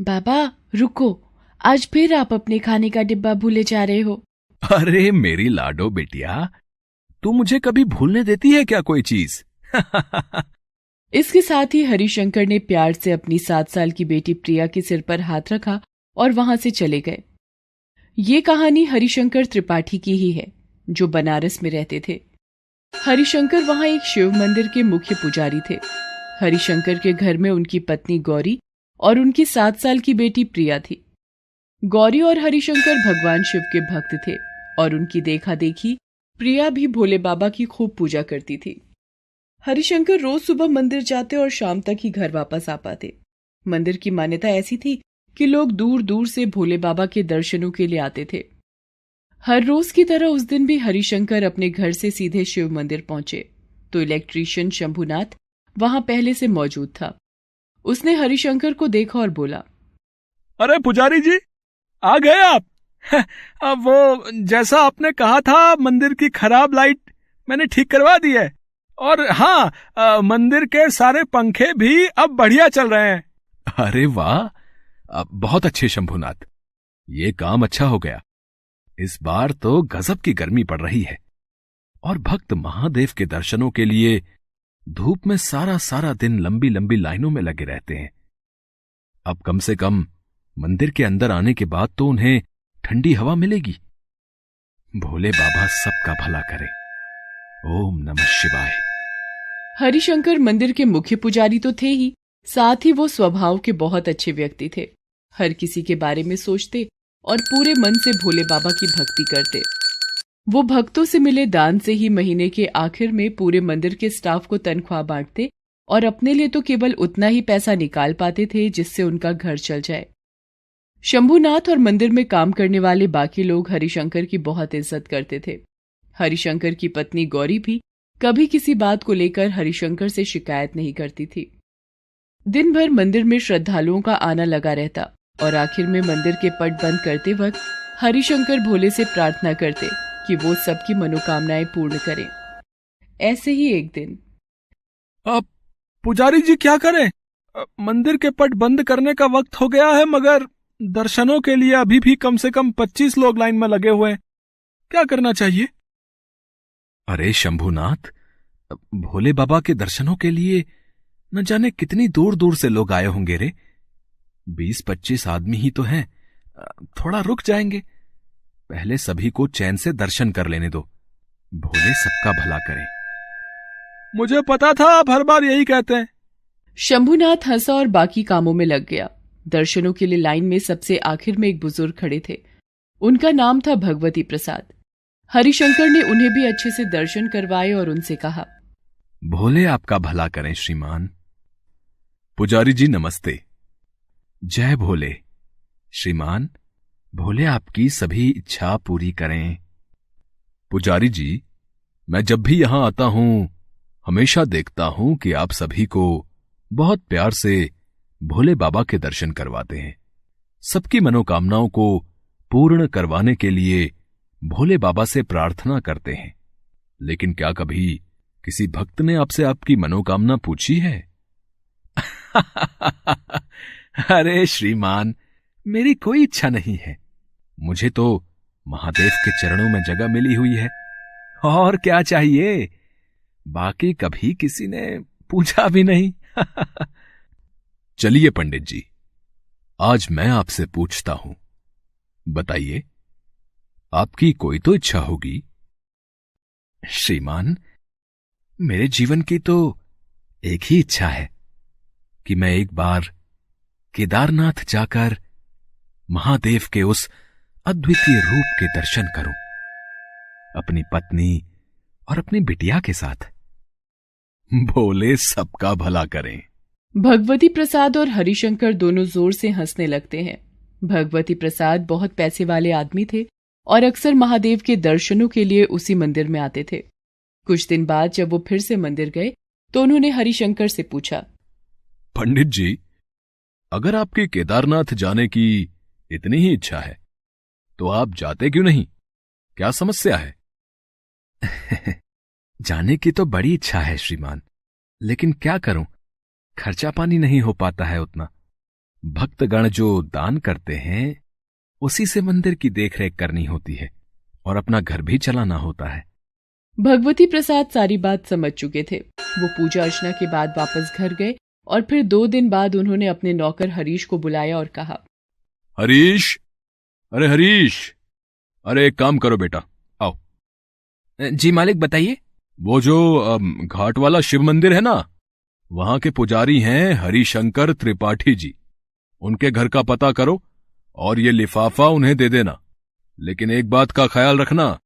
बाबा रुको, आज फिर आप अपने खाने का डिब्बा भूले जा रहे हो। अरे मेरी लाडो बिटिया, तू मुझे कभी भूलने देती है क्या कोई चीज? इसके साथ ही हरिशंकर ने प्यार से अपनी 7 साल की बेटी प्रिया के सिर पर हाथ रखा और वहां से चले गए। ये कहानी हरिशंकर त्रिपाठी की ही है, जो बनारस में रहते थे। हरिशंकर वहां एक शिव मंदिर के मुख्य पुजारी थे। हरिशंकर के घर में उनकी पत्नी गौरी और उनकी 7 साल की बेटी प्रिया थी। गौरी और हरिशंकर भगवान शिव के भक्त थे और उनकी देखा देखी प्रिया भी भोले बाबा की खूब पूजा करती थी। हरिशंकर रोज सुबह मंदिर जाते और शाम तक ही घर वापस आ पाते। मंदिर की मान्यता ऐसी थी कि लोग दूर दूर से भोले बाबा के दर्शनों के लिए आते थे। हर रोज की तरह उस दिन भी हरिशंकर अपने घर से सीधे शिव मंदिर पहुंचे तो इलेक्ट्रीशियन शंभुनाथ वहां पहले से मौजूद था। उसने हरिशंकर को देखा और बोला, अरे पुजारी जी, आ गए आप? अब वो जैसा आपने कहा था, मंदिर की खराब लाइट मैंने ठीक करवा दी है। और हाँ, मंदिर के सारे पंखे भी अब बढ़िया चल रहे हैं। अरे वाह, बहुत अच्छे शंभुनाथ, ये काम अच्छा हो गया। इस बार तो गजब की गर्मी पड़ रही है और भक्त महादेव के दर्शनों के लिए धूप में सारा सारा दिन लंबी लंबी लाइनों में लगे रहते हैं। अब कम से कम मंदिर के अंदर आने के बाद तो उन्हें ठंडी हवा मिलेगी। भोले बाबा सबका भला करे। ओम नमः शिवाय। हरिशंकर मंदिर के मुख्य पुजारी तो थे ही, साथ ही वो स्वभाव के बहुत अच्छे व्यक्ति थे। हर किसी के बारे में सोचते और पूरे मन से भोले बाबा की भक्ति करते। वो भक्तों से मिले दान से ही महीने के आखिर में पूरे मंदिर के स्टाफ को तनख्वाह बांटते और अपने लिए तो केवल उतना ही पैसा निकाल पाते थे जिससे उनका घर चल जाए। शंभुनाथ और मंदिर में काम करने वाले बाकी लोग हरिशंकर की बहुत इज्जत करते थे। हरिशंकर की पत्नी गौरी भी कभी किसी बात को लेकर हरिशंकर से शिकायत नहीं करती थी। दिन भर मंदिर में श्रद्धालुओं का आना लगा रहता और आखिर में मंदिर के पट बंद करते वक्त हरिशंकर भोले से प्रार्थना करते कि वो सबकी मनोकामनाएं पूर्ण करें। ऐसे ही एक दिन, अब पुजारी जी क्या करें? मंदिर के पट बंद करने का वक्त हो गया है, मगर दर्शनों के लिए अभी भी कम से कम 25 लोग लाइन में लगे हुए हैं। क्या करना चाहिए? अरे शंभुनाथ, भोले बाबा के दर्शनों के लिए न जाने कितनी दूर दूर से लोग आए होंगे रे। 20-25 आदमी ही तो हैं। थोड़ा रुक जाएंगे। पहले सभी को चैन से दर्शन कर लेने दो। भोले सबका भला करें। मुझे पता था आप हर बार यही कहते हैं। शंभुनाथ हंसा और बाकी कामों में लग गया। दर्शनों के लिए लाइन में सबसे आखिर में एक बुजुर्ग खड़े थे। उनका नाम था भगवती प्रसाद। हरिशंकर ने उन्हें भी अच्छे से दर्शन करवाए और उनसे कहा, भोले आपका भला करें श्रीमान। पुजारी जी नमस्ते। जय भोले। श्रीमान, भोले आपकी सभी इच्छा पूरी करें। पुजारी जी, मैं जब भी यहां आता हूं हमेशा देखता हूं कि आप सभी को बहुत प्यार से भोले बाबा के दर्शन करवाते हैं। सबकी मनोकामनाओं को पूर्ण करवाने के लिए भोले बाबा से प्रार्थना करते हैं। लेकिन क्या कभी किसी भक्त ने आपसे आपकी मनोकामना पूछी है? अरे श्रीमान, मेरी कोई इच्छा नहीं है। मुझे तो महादेव के चरणों में जगह मिली हुई है, और क्या चाहिए? बाकी कभी किसी ने पूछा भी नहीं। चलिए पंडित जी, आज मैं आपसे पूछता हूं। बताइए, आपकी कोई तो इच्छा होगी। श्रीमान, मेरे जीवन की तो एक ही इच्छा है कि मैं एक बार केदारनाथ जाकर महादेव के उस अद्वितीय रूप के दर्शन करूं, अपनी पत्नी और अपनी बिटिया के साथ। भोले सबका भला करें। भगवती प्रसाद और हरिशंकर दोनों जोर से हंसने लगते हैं। भगवती प्रसाद बहुत पैसे वाले आदमी थे और अक्सर महादेव के दर्शनों के लिए उसी मंदिर में आते थे। कुछ दिन बाद जब वो फिर से मंदिर गए तो उन्होंने हरिशंकर से पूछा, पंडित जी, अगर आपकी केदारनाथ जाने की इतनी ही इच्छा है तो आप जाते क्यों नहीं? क्या समस्या है? जाने की तो बड़ी इच्छा है श्रीमान, लेकिन क्या करूं, खर्चा पानी नहीं हो पाता है उतना। भक्तगण जो दान करते हैं उसी से मंदिर की देखरेख करनी होती है और अपना घर भी चलाना होता है। भगवती प्रसाद सारी बात समझ चुके थे। वो पूजा अर्चना के बाद वापस घर गए और फिर 2 दिन बाद उन्होंने अपने नौकर हरीश को बुलाया और कहा, हरीश, अरे हरीश, अरे एक काम करो बेटा, आओ। जी मालिक, बताइए। वो जो घाट वाला शिव मंदिर है ना, वहां के पुजारी हैं हरिशंकर त्रिपाठी जी। उनके घर का पता करो और ये लिफाफा उन्हें दे देना। लेकिन एक बात का ख्याल रखना,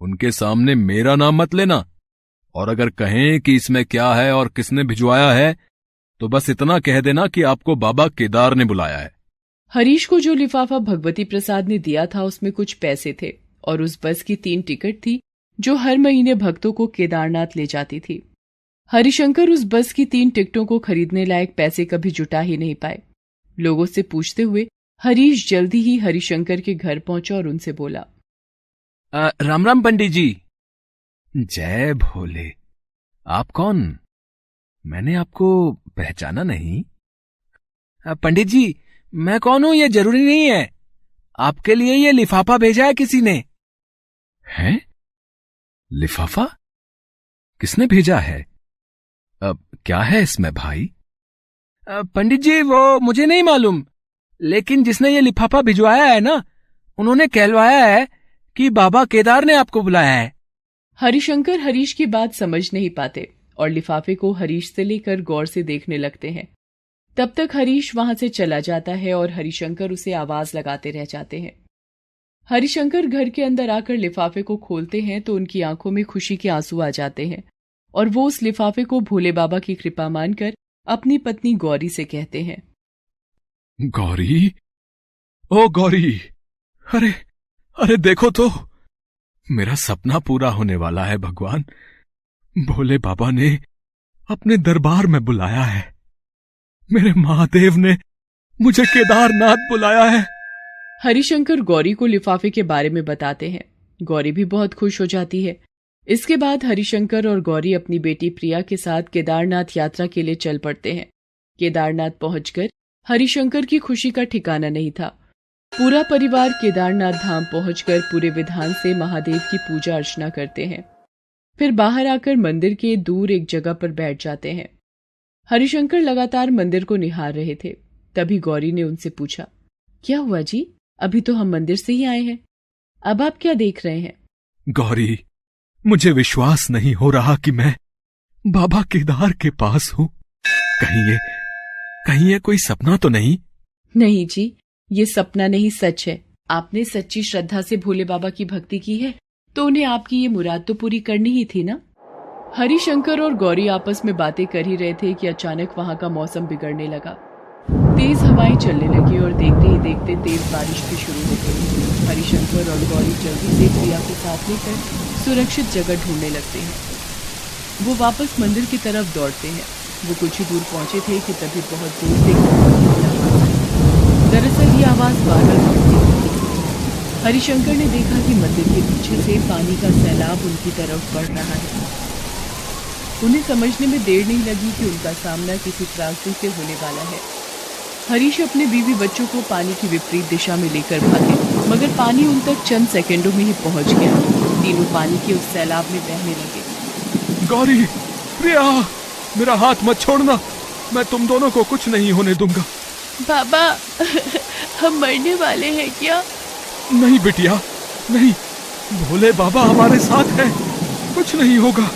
उनके सामने मेरा नाम मत लेना, और अगर कहें कि इसमें क्या है और किसने भिजवाया है तो बस इतना कह देना कि आपको बाबा केदार ने बुलाया है। हरीश को जो लिफाफा भगवती प्रसाद ने दिया था उसमें कुछ पैसे थे और उस बस की 3 टिकट थी जो हर महीने भक्तों को केदारनाथ ले जाती थी। हरिशंकर उस बस की 3 टिकटों को खरीदने लायक पैसे कभी जुटा ही नहीं पाए। लोगों से पूछते हुए हरीश जल्दी ही हरिशंकर के घर पहुंचा और उनसे बोला, राम राम पंडित जी। जय भोले। आप कौन? मैंने आपको पहचाना नहीं। पंडित जी, मैं कौन हूं ये जरूरी नहीं है। आपके लिए ये लिफाफा भेजा है किसी ने। हैं? लिफाफा? किसने भेजा है? अब क्या है इसमें भाई? पंडित जी, वो मुझे नहीं मालूम, लेकिन जिसने ये लिफाफा भिजवाया है ना, उन्होंने कहलवाया है कि बाबा केदार ने आपको बुलाया है। हरिशंकर हरीश की बात समझ नहीं पाते और लिफाफे को हरीश से लेकर गौर से देखने लगते हैं। तब तक हरीश वहां से चला जाता है और हरिशंकर उसे आवाज लगाते रह जाते हैं। हरिशंकर घर के अंदर आकर लिफाफे को खोलते हैं तो उनकी आंखों में खुशी के आंसू आ जाते हैं और वो उस लिफाफे को भोले बाबा की कृपा मानकर अपनी पत्नी गौरी से कहते हैं, गौरी, ओ गौरी, अरे अरे देखो तो, मेरा सपना पूरा होने वाला है भगवान। भोले बाबा ने अपने दरबार में बुलाया है। मेरे महादेव ने मुझे केदारनाथ बुलाया है। हरिशंकर गौरी को लिफाफे के बारे में बताते हैं। गौरी भी बहुत खुश हो जाती है। इसके बाद हरिशंकर और गौरी अपनी बेटी प्रिया के साथ केदारनाथ यात्रा के लिए चल पड़ते हैं। केदारनाथ पहुंचकर हरिशंकर की खुशी का ठिकाना नहीं था। पूरा परिवार केदारनाथ धाम पहुंचकर पूरे विधान से महादेव की पूजा अर्चना करते हैं। फिर बाहर आकर मंदिर के दूर एक जगह पर बैठ जाते हैं। हरिशंकर लगातार मंदिर को निहार रहे थे। तभी गौरी ने उनसे पूछा, क्या हुआ जी? अभी तो हम मंदिर से ही आए हैं, अब आप क्या देख रहे हैं? गौरी, मुझे विश्वास नहीं हो रहा कि मैं बाबा केदार के पास हूं। कहीं ये कोई सपना तो नहीं? नहीं जी, ये सपना नहीं, सच है। आपने सच्ची श्रद्धा से भोले बाबा की भक्ति की है तो उन्हें आपकी ये मुराद तो पूरी करनी ही थी ना। हरिशंकर और गौरी आपस में बातें कर ही रहे थे कि अचानक वहां का मौसम बिगड़ने लगा। तेज हवाएं चलने लगी और देखते ही देखते तेज बारिश भी शुरू हो गई। हरिशंकर और गौरी जल्दी से प्रिया को साथ लेकर सुरक्षित जगह ढूंढने लगते हैं। वो वापस मंदिर की तरफ दौड़ते हैं। वो कुछ ही दूर पहुंचे थे कि तभी बहुत दूर से दरअसल ये आवाज बादल थी। हरिशंकर ने देखा कि मंदिर के पीछे से पानी का सैलाब उनकी तरफ बढ़ रहा है। उन्हें समझने में देर नहीं लगी कि उनका सामना किसी त्रासदी से होने वाला है। हरीश अपने बीवी बच्चों को पानी की विपरीत दिशा में लेकर भागे, मगर पानी उन तक चंद सेकंडों में ही पहुंच गया। तीनों पानी के उस सैलाब में बहने लगे। गौरी, प्रिया, मेरा हाथ मत छोड़ना, मैं तुम दोनों को कुछ नहीं होने दूंगा। बाबा, हम मरने वाले हैं क्या? नहीं बिटिया, नहीं, भोले बाबा हमारे साथ हैं, कुछ नहीं होगा।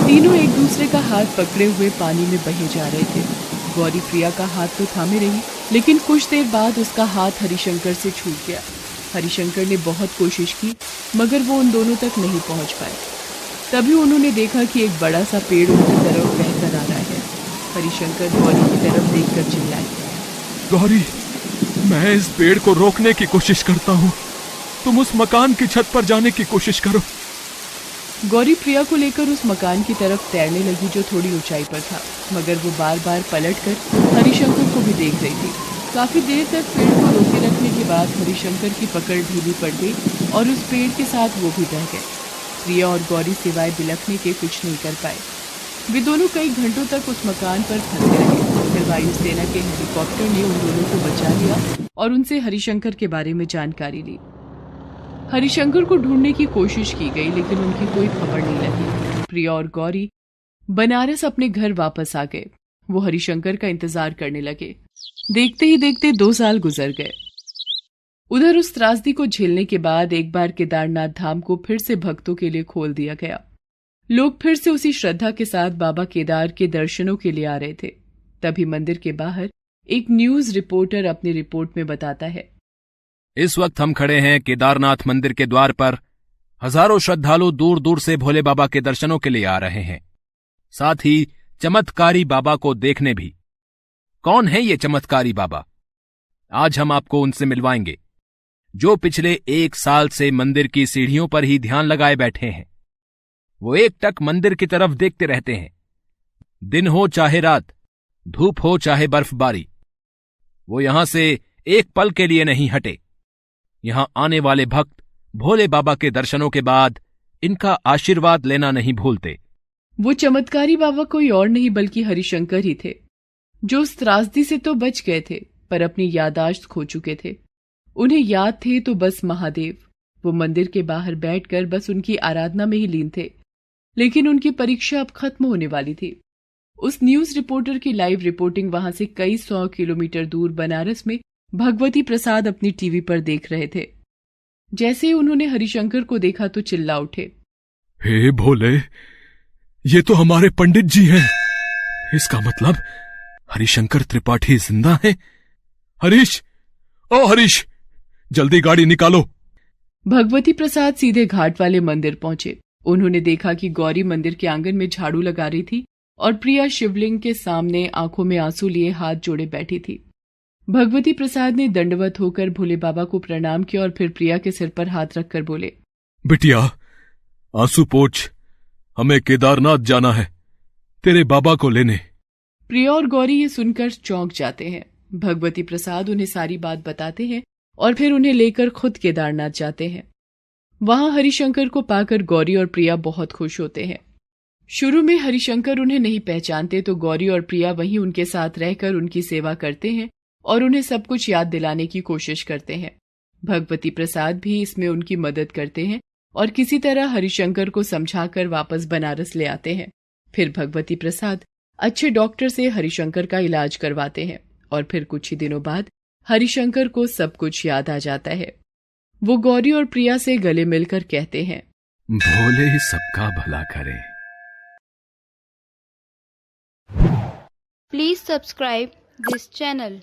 तीनों एक दूसरे का हाथ पकड़े हुए पानी में बहे जा रहे थे। गौरी प्रिया का हाथ तो थामे रही, लेकिन कुछ देर बाद उसका हाथ हरिशंकर से छूट गया। हरिशंकर ने बहुत कोशिश की, मगर वो उन दोनों तक नहीं पहुंच पाए। तभी उन्होंने देखा कि एक बड़ा सा पेड़ उनकी तरफ बहकर आ रहा है। हरिशंकर गौरी की तरफ देखकर चिल्लाए, गौरी, मैं इस पेड़ को रोकने की कोशिश करता हूँ, तुम उस मकान की छत पर जाने की कोशिश करो। गौरी प्रिया को लेकर उस मकान की तरफ तैरने लगी जो थोड़ी ऊंचाई पर था, मगर वो बार बार पलटकर हरिशंकर को भी देख रही थी। काफी देर तक पेड़ को रोके रखने के बाद हरिशंकर की पकड़ ढीली पड़ गई और उस पेड़ के साथ वो भी बह गए। प्रिया और गौरी सिवाय बिलखने के कुछ नहीं कर पाए। वे दोनों कई घंटों तक उस मकान पर फंसे रहे। फिर वायुसेना के हेलीकॉप्टर ने उन दोनों को बचा लिया और उनसे हरिशंकर के बारे में जानकारी ली। हरिशंकर को ढूंढने की कोशिश की गई लेकिन उनकी कोई खबर नहीं लगी। प्रिया और गौरी बनारस अपने घर वापस आ गए। वो हरिशंकर का इंतजार करने लगे। देखते ही देखते 2 साल गुजर गए। उधर उस त्रासदी को झेलने के बाद एक बार केदारनाथ धाम को फिर से भक्तों के लिए खोल दिया गया। लोग फिर से उसी श्रद्धा के साथ बाबा केदार के दर्शनों के लिए आ रहे थे। तभी मंदिर के बाहर एक न्यूज रिपोर्टर अपनी रिपोर्ट में बताता है, इस वक्त हम खड़े हैं केदारनाथ मंदिर के द्वार पर। हजारों श्रद्धालु दूर दूर से भोले बाबा के दर्शनों के लिए आ रहे हैं, साथ ही चमत्कारी बाबा को देखने भी। कौन है ये चमत्कारी बाबा? आज हम आपको उनसे मिलवाएंगे, जो पिछले 1 साल से मंदिर की सीढ़ियों पर ही ध्यान लगाए बैठे हैं। वो एकटक मंदिर की तरफ देखते रहते हैं, दिन हो चाहे रात, धूप हो चाहे बर्फबारी। वो यहां से एक पल के लिए नहीं हटे। यहां आने वाले भक्त भोले बाबा के दर्शनों के बाद इनका आशीर्वाद लेना नहीं भूलते। वो चमत्कारी बाबा कोई और नहीं बल्कि हरिशंकर ही थे, जो उस त्रासदी से तो बच गए थे पर अपनी याददाश्त खो चुके थे। उन्हें याद थे तो बस महादेव। वो मंदिर के बाहर बैठकर बस उनकी आराधना में ही लीन थे, लेकिन उनकी परीक्षा अब खत्म होने वाली थी। उस न्यूज रिपोर्टर की लाइव रिपोर्टिंग वहां से कई 100 किलोमीटर दूर बनारस में भगवती प्रसाद अपनी टीवी पर देख रहे थे। जैसे ही उन्होंने हरिशंकर को देखा तो चिल्ला उठे, हे भोले, ये तो हमारे पंडित जी हैं। इसका मतलब हरिशंकर त्रिपाठी जिंदा है। हरीश, ओ हरीश, जल्दी गाड़ी निकालो। भगवती प्रसाद सीधे घाट वाले मंदिर पहुंचे। उन्होंने देखा कि गौरी मंदिर के आंगन में झाड़ू लगा रही थी और प्रिया शिवलिंग के सामने आंखों में आंसू लिए हाथ जोड़े बैठी थी। भगवती प्रसाद ने दंडवत होकर भोले बाबा को प्रणाम किया और फिर प्रिया के सिर पर हाथ रखकर बोले, बिटिया, आंसू पोंछ, हमें केदारनाथ जाना है तेरे बाबा को लेने। प्रिया और गौरी ये सुनकर चौंक जाते हैं। भगवती प्रसाद उन्हें सारी बात बताते हैं और फिर उन्हें लेकर खुद केदारनाथ जाते हैं। वहां हरिशंकर को पाकर गौरी और प्रिया बहुत खुश होते हैं। शुरू में हरिशंकर उन्हें नहीं पहचानते तो गौरी और प्रिया वहीं उनके साथ रहकर उनकी सेवा करते हैं और उन्हें सब कुछ याद दिलाने की कोशिश करते हैं। भगवती प्रसाद भी इसमें उनकी मदद करते हैं और किसी तरह हरिशंकर को समझाकर वापस बनारस ले आते हैं। फिर भगवती प्रसाद अच्छे डॉक्टर से हरिशंकर का इलाज करवाते हैं और फिर कुछ ही दिनों बाद हरिशंकर को सब कुछ याद आ जाता है। वो गौरी और प्रिया से गले मिलकर कहते हैं, भोले ही सबका भला करे। Please subscribe this channel.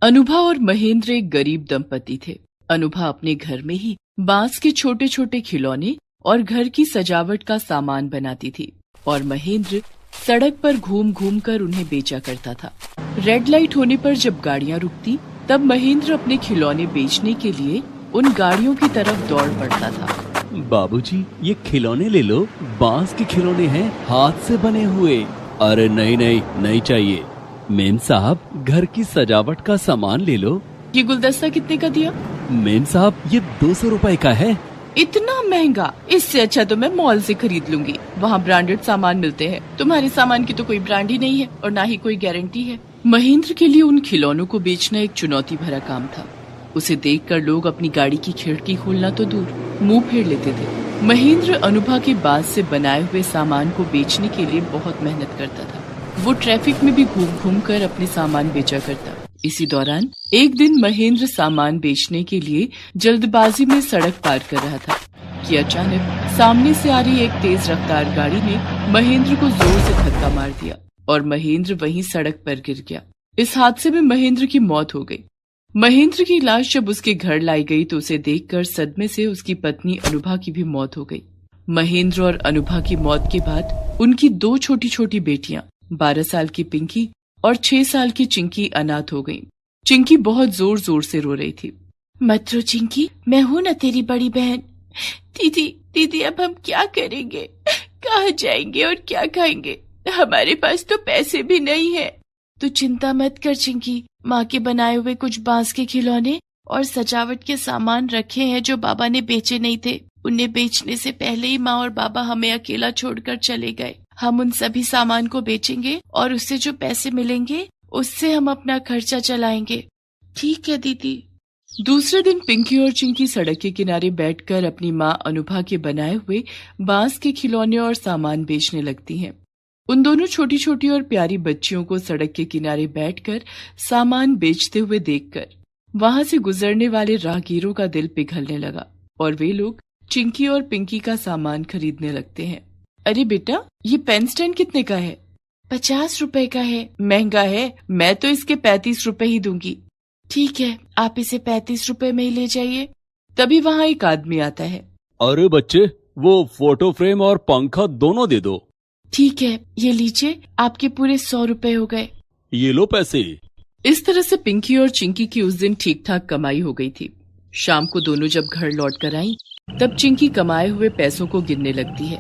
Anubha और महेंद्र एक गरीब दंपति थे। अनुभा अपने घर में ही बांस के छोटे छोटे खिलौने और घर की सजावट का सामान बनाती थी और महेंद्र सड़क पर घूम घूम कर उन्हें बेचा करता था। रेड लाइट होने पर जब गाड़ियां रुकती तब महेंद्र अपने खिलौने बेचने के लिए उन गाड़ियों की तरफ दौड़ पड़ता था। बाबूजी, ये खिलौने ले लो, बांस के खिलौने हैं, हाथ से बने हुए। अरे नहीं नहीं, नहीं चाहिए। मेम साहब, घर की सजावट का सामान ले लो। ये गुलदस्ता कितने का दिया? मेम साहब, ये 200 रुपए का है। इतना महंगा? इससे अच्छा तो मैं मॉल से खरीद लूंगी, वहाँ ब्रांडेड सामान मिलते हैं। तुम्हारे सामान की तो कोई ब्रांड ही नहीं है और ना ही कोई गारंटी है। महेंद्र के लिए उन खिलौनों को बेचना एक चुनौती भरा काम था। उसे देखकर लोग अपनी गाड़ी की खिड़की खोलना तो दूर, मुंह फेर लेते थे। महेंद्र अनुभा के बांस से बनाए हुए सामान को बेचने के लिए बहुत मेहनत करता था। वो ट्रैफिक में भी घूम घूम कर अपने सामान बेचा करता। इसी दौरान एक दिन महेंद्र सामान बेचने के लिए जल्दबाजी में सड़क पार कर रहा था कि अचानक सामने से आ रही एक तेज रफ्तार गाड़ी ने महेंद्र को जोर से धक्का मार दिया और महेंद्र वहीं सड़क पर गिर गया। इस हादसे में महेंद्र की मौत हो गई। महेंद्र की लाश जब उसके घर लाई गई तो उसे देखकर सदमे से उसकी पत्नी अनुभा की भी मौत हो गई। महेंद्र और अनुभा की मौत के बाद उनकी 2 छोटी छोटी बेटियां 12 साल की पिंकी और 6 साल की चिंकी अनाथ हो गईं। चिंकी बहुत जोर जोर से रो रही थी। मत रो चिंकी, मैं हूँ ना तेरी बड़ी बहन। दीदी अब हम क्या करेंगे, कहाँ जाएंगे और क्या खाएंगे? हमारे पास तो पैसे भी नहीं है। तू चिंता मत कर चिंकी, माँ के बनाए हुए कुछ बांस के खिलौने और सजावट के सामान रखे हैं जो बाबा ने बेचे नहीं थे। उन्हें बेचने से पहले ही माँ और बाबा हमें अकेला छोड़कर चले गए। हम उन सभी सामान को बेचेंगे और उससे जो पैसे मिलेंगे उससे हम अपना खर्चा चलाएंगे। ठीक है दीदी। दूसरे दिन पिंकी और चिंकी सड़क के किनारे बैठकर अपनी माँ अनुभा के बनाए हुए बांस के खिलौने और सामान बेचने लगती हैं। उन दोनों छोटी छोटी और प्यारी बच्चियों को सड़क के किनारे बैठकर सामान बेचते हुए देखकर वहां से गुजरने वाले राहगीरों का दिल पिघलने लगा और वे लोग चिंकी और पिंकी का सामान खरीदने लगते हैं। अरे बेटा, ये पेन स्टैंड कितने का है? 50 रुपए का है। महंगा है, मैं तो इसके 35 रुपए ही दूंगी। ठीक है, आप इसे 35 रुपए में ही ले जाइए। तभी वहाँ एक आदमी आता है। अरे बच्चे, वो फोटो फ्रेम और पंखा दोनों दे दो। ठीक है, ये लीजिए, आपके पूरे 100 रुपए हो गए। ये लो पैसे। इस तरह से पिंकी और चिंकी की उस दिन ठीक ठाक कमाई हो गई थी। शाम को दोनों जब घर लौट कर आई तब चिंकी कमाए हुए पैसों को गिनने लगती है।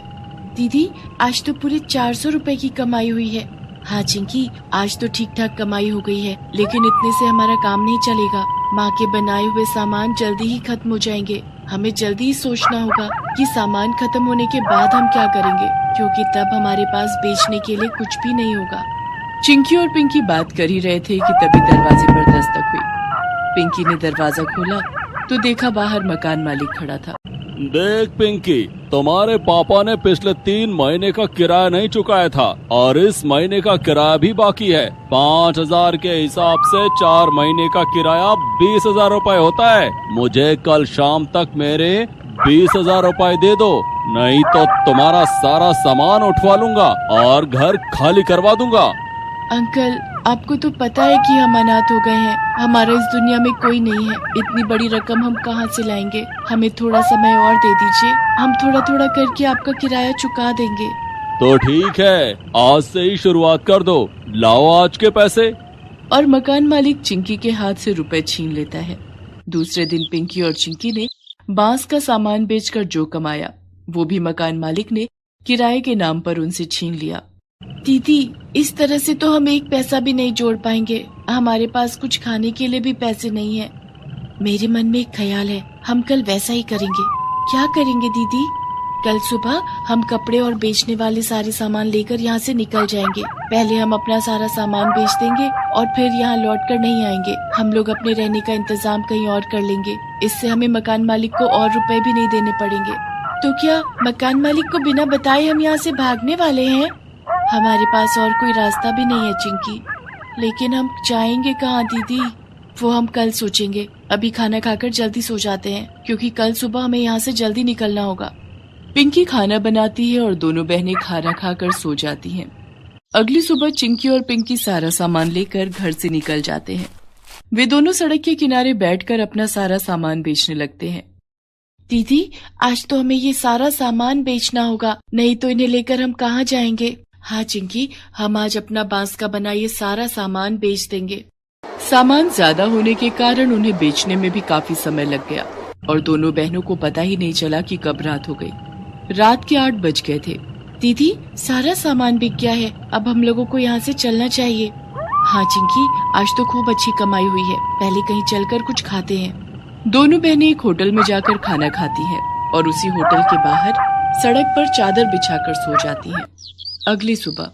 दीदी, आज तो पूरे 400 रुपए की कमाई हुई है। हाँ चिंकी, आज तो ठीक ठाक कमाई हो गई है, लेकिन इतने से हमारा काम नहीं चलेगा। माँ के बनाए हुए सामान जल्दी ही खत्म हो जाएंगे। हमें जल्दी ही सोचना होगा कि सामान खत्म होने के बाद हम क्या करेंगे, क्योंकि तब हमारे पास बेचने के लिए कुछ भी नहीं होगा। चिंकी और पिंकी बात कर ही रहे थे कि तभी दरवाजे पर दस्तक हुई। पिंकी ने दरवाजा खोला तो देखा बाहर मकान मालिक खड़ा था। देख पिंकी, तुम्हारे पापा ने पिछले 3 महीने का किराया नहीं चुकाया था और इस महीने का किराया भी बाकी है। 5,000 के हिसाब से 4 महीने का किराया 20,000 रुपए होता है। मुझे कल शाम तक मेरे 20,000 रुपए दे दो, नहीं तो तुम्हारा सारा सामान उठवा लूंगा और घर खाली करवा दूंगा। अंकल, आपको तो पता है कि हम अनाथ हो गए हैं। हमारा इस दुनिया में कोई नहीं है। इतनी बड़ी रकम हम कहाँ से लाएंगे? हमें थोड़ा समय और दे दीजिए, हम थोड़ा थोड़ा करके आपका किराया चुका देंगे। तो ठीक है, आज से ही शुरुआत कर दो। लाओ आज के पैसे। और मकान मालिक चिंकी के हाथ से रुपए छीन लेता है। दूसरे दिन पिंकी और चिंकी ने बांस का सामान बेचकर जो कमाया वो भी मकान मालिक ने किराए के नाम पर उनसे छीन लिया। दीदी, इस तरह से तो हम एक पैसा भी नहीं जोड़ पाएंगे। हमारे पास कुछ खाने के लिए भी पैसे नहीं है। मेरे मन में एक ख्याल है, हम कल वैसा ही करेंगे। क्या करेंगे दीदी? कल सुबह हम कपड़े और बेचने वाले सारे सामान लेकर यहाँ से निकल जाएंगे। पहले हम अपना सारा सामान बेच देंगे और फिर यहाँ लौट कर नहीं आएंगे। हम लोग अपने रहने का इंतजाम कहीं और कर लेंगे। इससे हमें मकान मालिक को और रुपए भी नहीं देने पड़ेंगे। तो क्या मकान मालिक को बिना बताए हम यहाँ से भागने वाले हैं? हमारे पास और कोई रास्ता भी नहीं है चिंकी, लेकिन हम जाएंगे कहाँ दीदी? वो हम कल सोचेंगे। अभी खाना खाकर जल्दी सो जाते हैं, क्योंकि कल सुबह हमें यहाँ से जल्दी निकलना होगा। पिंकी खाना बनाती है और दोनों बहनें खाना खाकर सो जाती हैं। अगली सुबह चिंकी और पिंकी सारा सामान लेकर घर से निकल जाते हैं। वे दोनों सड़क के किनारे बैठकर अपना सारा सामान बेचने लगते हैं। दीदी, आज तो हमें ये सारा सामान बेचना होगा, नहीं तो इन्हें लेकर हम कहाँ जाएंगे? हाँ चिंकी, हम आज अपना बांस का बना ये सारा सामान बेच देंगे। सामान ज्यादा होने के कारण उन्हें बेचने में भी काफी समय लग गया और दोनों बहनों को पता ही नहीं चला कि कब रात हो गई। रात के 8 बज गए थे। दीदी, सारा सामान बिक गया है, अब हम लोगों को यहाँ से चलना चाहिए। हाँ चिंकी, आज तो खूब अच्छी कमाई हुई है, पहले कहीं चलकर कुछ खाते हैं। दोनों बहनें एक होटल में जाकर खाना खाती हैं और उसी होटल के बाहर सड़क पर चादर बिछाकर सो जाती हैं। अगली सुबह,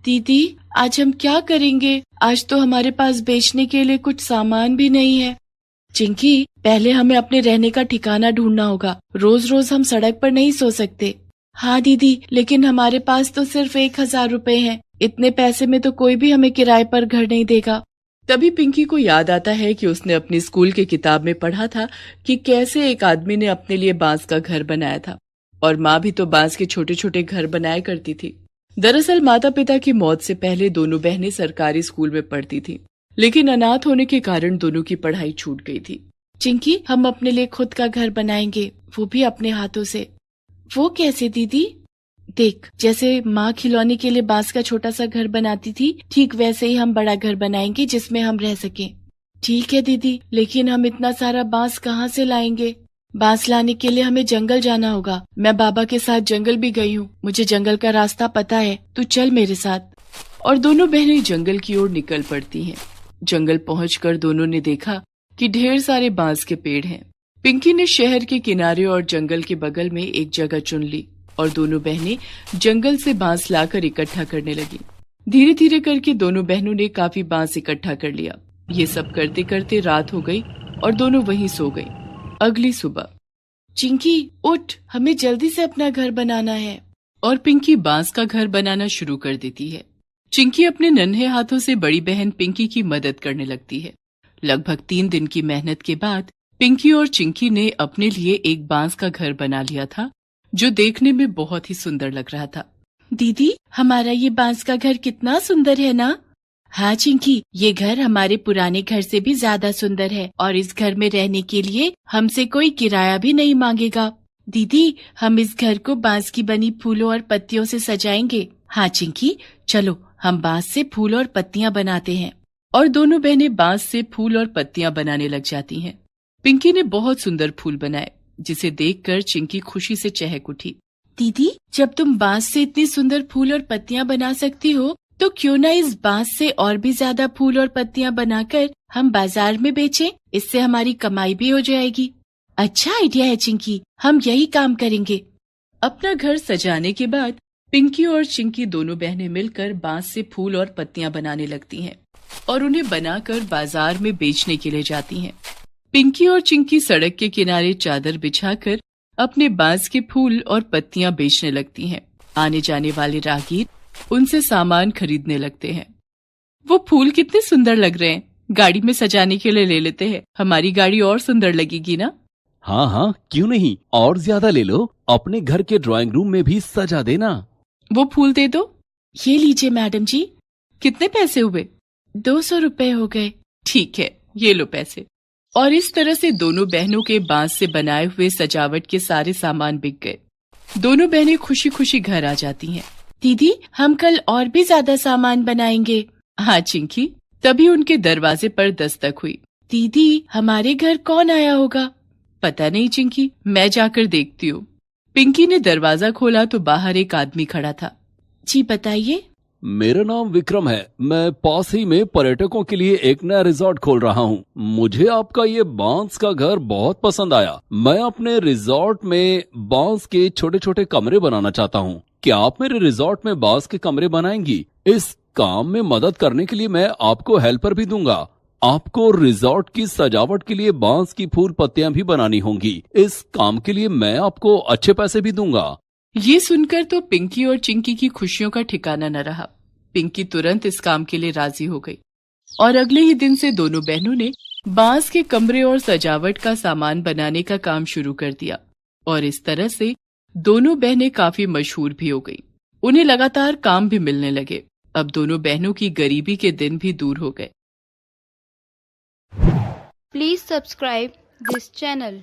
दीदी आज हम क्या करेंगे? आज तो हमारे पास बेचने के लिए कुछ सामान भी नहीं है। चिंकी, पहले हमें अपने रहने का ठिकाना ढूंढना होगा। रोज रोज हम सड़क पर नहीं सो सकते। हाँ दीदी, लेकिन हमारे पास तो सिर्फ 1,000 रुपए हैं। इतने पैसे में तो कोई भी हमें किराए पर घर नहीं देगा। तभी पिंकी को याद आता है कि उसने अपनी स्कूल की किताब में पढ़ा था कि कैसे एक आदमी ने अपने लिए बांस का घर बनाया था और माँ भी तो बांस के छोटे छोटे घर बनाया करती थी। दरअसल माता पिता की मौत से पहले दोनों बहनें सरकारी स्कूल में पढ़ती थी, लेकिन अनाथ होने के कारण दोनों की पढ़ाई छूट गई थी। चिंकी, हम अपने लिए खुद का घर बनाएंगे, वो भी अपने हाथों से। वो कैसे दीदी? देख, जैसे माँ खिलौने के लिए बांस का छोटा सा घर बनाती थी, ठीक वैसे ही हम बड़ा घर बनाएंगे जिसमें हम रह सकें। ठीक है दीदी, लेकिन हम इतना सारा बांस कहाँ से लाएंगे? बांस लाने के लिए हमें जंगल जाना होगा। मैं बाबा के साथ जंगल भी गई हूँ, मुझे जंगल का रास्ता पता है, तू चल मेरे साथ। और दोनों बहनें जंगल की ओर निकल पड़ती हैं। जंगल पहुंचकर दोनों ने देखा कि ढेर सारे बांस के पेड़ हैं। पिंकी ने शहर के किनारे और जंगल के बगल में एक जगह चुन ली और दोनों बहनें जंगल से बांस लाकर इकट्ठा करने लगी। धीरे धीरे करके दोनों बहनों ने काफी बांस इकट्ठा कर लिया। ये सब करते करते रात हो गई और दोनों वहीं सो गई। अगली सुबह, चिंकी उठ, हमें जल्दी से अपना घर बनाना है। और पिंकी बांस का घर बनाना शुरू कर देती है। चिंकी अपने नन्हे हाथों से बड़ी बहन पिंकी की मदद करने लगती है। लगभग 3 दिन की मेहनत के बाद पिंकी और चिंकी ने अपने लिए एक बांस का घर बना लिया था, जो देखने में बहुत ही सुंदर लग रहा था। दीदी, हमारा ये बांस का घर कितना सुंदर है ना? हाँ चिंकी, ये घर हमारे पुराने घर से भी ज्यादा सुंदर है और इस घर में रहने के लिए हमसे कोई किराया भी नहीं मांगेगा। दीदी, हम इस घर को बांस की बनी फूलों और पत्तियों से सजाएंगे। हाँ चिंकी, चलो हम बांस से फूल और पत्तियां बनाते हैं। और दोनों बहनें बांस से फूल और पत्तियां बनाने लग जाती हैं। पिंकी ने बहुत सुंदर फूल बनाए, जिसे देखकर चिंकी खुशी से चहक उठी। दीदी, जब तुम बांस से इतनी सुंदर फूल और पत्तियां बना सकती हो, तो क्यों ना इस बांस से और भी ज्यादा फूल और पत्तियां बनाकर हम बाजार में बेचें? इससे हमारी कमाई भी हो जाएगी। अच्छा आइडिया है चिंकी, हम यही काम करेंगे। अपना घर सजाने के बाद पिंकी और चिंकी दोनों बहनें मिलकर बांस से फूल और पत्तियां बनाने लगती हैं और उन्हें बनाकर बाजार में बेचने के लिए जाती हैं। पिंकी और चिंकी सड़क के किनारे चादर बिछाकर अपने बांस के फूल और पत्तियां बेचने लगती हैं। आने जाने वाले राहगीर उनसे सामान खरीदने लगते हैं। वो फूल कितने सुंदर लग रहे हैं, गाड़ी में सजाने के लिए ले लेते हैं, हमारी गाड़ी और सुंदर लगेगी ना? हाँ हाँ, क्यों नहीं, और ज्यादा ले लो, अपने घर के ड्राइंग रूम में भी सजा देना। वो फूल दे दो। ये लीजिए मैडम जी। कितने पैसे हुए? 200 रुपए हो गए। ठीक है, ये लो पैसे। और इस तरह से दोनों बहनों के बांस से बनाए हुए सजावट के सारे सामान बिक गए। दोनों बहनें खुशी खुशी घर आ जाती हैं। दीदी, हम कल और भी ज्यादा सामान बनाएंगे। हाँ चिंकी। तभी उनके दरवाजे पर दस्तक हुई। दीदी, हमारे घर कौन आया होगा? पता नहीं चिंकी, मैं जाकर देखती हूँ। पिंकी ने दरवाजा खोला तो बाहर एक आदमी खड़ा था। जी बताइए। मेरा नाम विक्रम है, मैं पास ही में पर्यटकों के लिए एक नया रिजॉर्ट खोल रहा हूँ। मुझे आपका ये बांस का घर बहुत पसंद आया। मैं अपने रिजॉर्ट में बांस के छोटे छोटे कमरे बनाना चाहता हूँ। क्या आप मेरे रिजॉर्ट में बांस के कमरे बनाएंगी? इस काम में मदद करने के लिए मैं आपको हेल्पर भी दूंगा। आपको रिजॉर्ट की सजावट के लिए बांस की फूल पत्तियां भी बनानी होंगी। इस काम के लिए मैं आपको अच्छे पैसे भी दूंगा। ये सुनकर तो पिंकी और चिंकी की खुशियों का ठिकाना न रहा। पिंकी तुरंत इस काम के लिए राजी हो गई और अगले ही दिन से दोनों बहनों ने बांस के कमरे और सजावट का सामान बनाने का काम शुरू कर दिया। और इस तरह से दोनों बहनें काफी मशहूर भी हो गई। उन्हें लगातार काम भी मिलने लगे। अब दोनों बहनों की गरीबी के दिन भी दूर हो गए। Please subscribe this channel.